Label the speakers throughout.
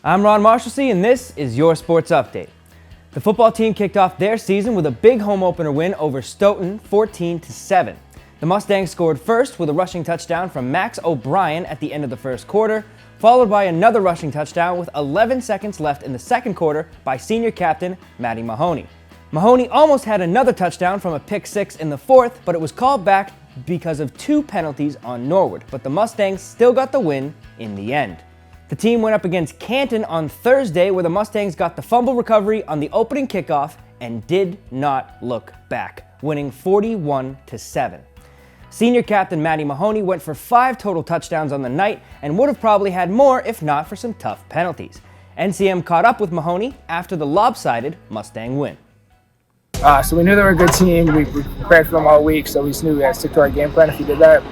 Speaker 1: I'm Ron Marshalsea, and this is your Sports Update. The football team kicked off their season with a big home opener win over Stoughton, 14-7. The Mustangs scored first with a rushing touchdown from Max O'Brien at the end of the first quarter, followed by another rushing touchdown with 11 seconds left in the second quarter by senior captain Matty Mahoney. Mahoney almost had another touchdown from a pick six in the fourth, but it was called back because of two penalties on Norwood, but the Mustangs still got the win in the end. The team went up against Canton on Thursday, where the Mustangs got the fumble recovery on the opening kickoff and did not look back, winning 41-7. Senior captain Matty Mahoney went for 5 total touchdowns on the night and would have probably had more if not for some tough penalties. NCM caught up with Mahoney after the lopsided Mustang win.
Speaker 2: So we knew they were a good team. We prepared for them all week, so we just knew we had to stick to our game plan. If we did that,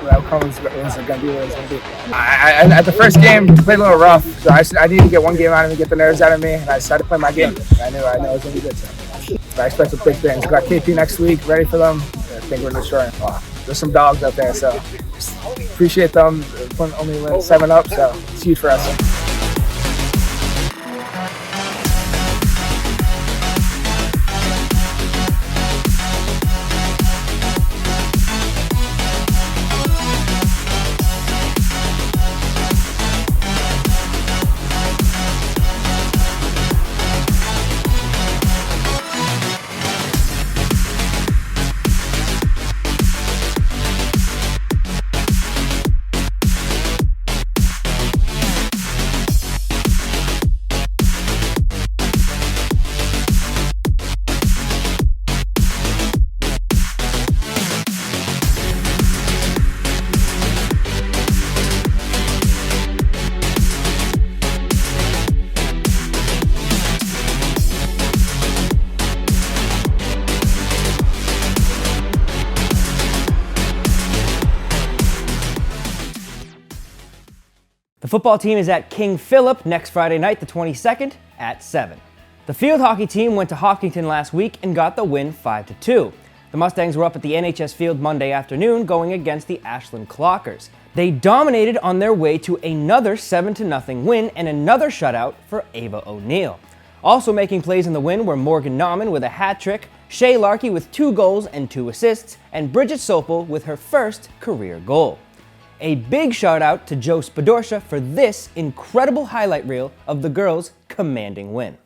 Speaker 2: the outcome was going to be what it was going to be. At the first game, we played a little rough, so I needed to get one game out of me, get the nerves out of me, and I decided to play my game. I knew it was going to be good. So I expected big things. Got KP next week, ready for them. I think we're destroying. There's some dogs out there, so just appreciate them. Only win 7 up, so it's huge for us.
Speaker 1: The football team is at King Philip next Friday night, the 22nd, at 7. The field hockey team went to Hopkinton last week and got the win 5-2. The Mustangs were up at the NHS field Monday afternoon going against the Ashland Clockers. They dominated on their way to another 7-0 win and another shutout for Ava O'Neill. Also making plays in the win were Morgan Nauman with a hat trick, Shay Larkey with 2 goals and 2 assists, and Bridget Sopel with her first career goal. A big shout out to Joe Spadorsha for this incredible highlight reel of the girls' commanding win.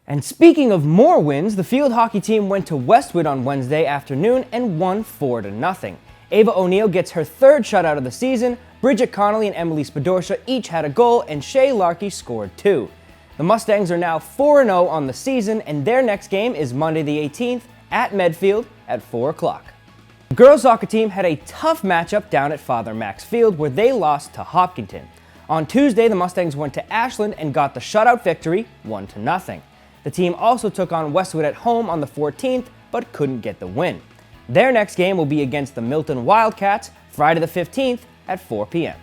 Speaker 1: And speaking of more wins, the field hockey team went to Westwood on Wednesday afternoon and won 4-0. Ava O'Neill gets her 3rd shutout of the season, Bridget Connolly and Emily Spadorsha each had a goal, and Shay Larkey scored 2. The Mustangs are now 4-0 on the season, and their next game is Monday the 18th at Medfield at 4 o'clock. The girls soccer team had a tough matchup down at Father Max Field where they lost to Hopkinton. On Tuesday, the Mustangs went to Ashland and got the shutout victory 1-0. The team also took on Westwood at home on the 14th, but couldn't get the win. Their next game will be against the Milton Wildcats Friday the 15th at 4 p.m.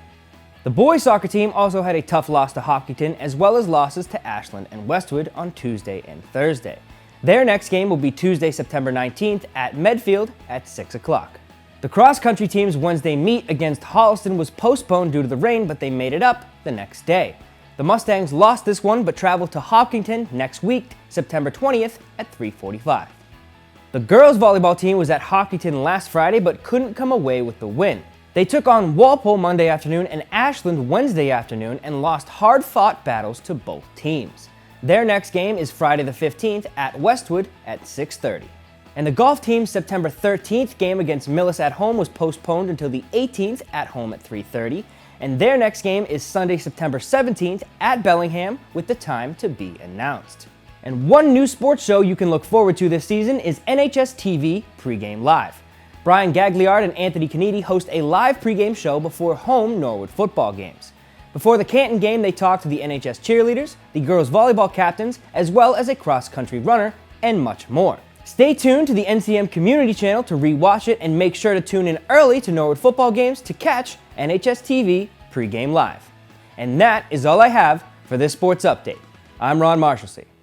Speaker 1: The boys soccer team also had a tough loss to Hopkinton, as well as losses to Ashland and Westwood on Tuesday and Thursday. Their next game will be Tuesday, September 19th at Medfield at 6 o'clock. The cross-country team's Wednesday meet against Holliston was postponed due to the rain, but they made it up the next day. The Mustangs lost this one, but travel to Hopkinton next week, September 20th at 3:45. The girls' volleyball team was at Hopkinton last Friday, but couldn't come away with the win. They took on Walpole Monday afternoon and Ashland Wednesday afternoon and lost hard-fought battles to both teams. Their next game is Friday the 15th at Westwood at 6:30. And the golf team's September 13th game against Millis at home was postponed until the 18th at home at 3:30. And their next game is Sunday, September 17th at Bellingham, with the time to be announced. And one new sports show you can look forward to this season is NHS TV Pregame Live. Brian Gagliard and Anthony Canidi host a live pregame show before home Norwood football games. Before the Canton game, they talk to the NHS cheerleaders, the girls volleyball captains, as well as a cross-country runner, and much more. Stay tuned to the NCM Community Channel to re-watch it, and make sure to tune in early to Norwood football games to catch NHS TV Pregame Live. And that is all I have for this sports update. I'm Ron Marshalsea.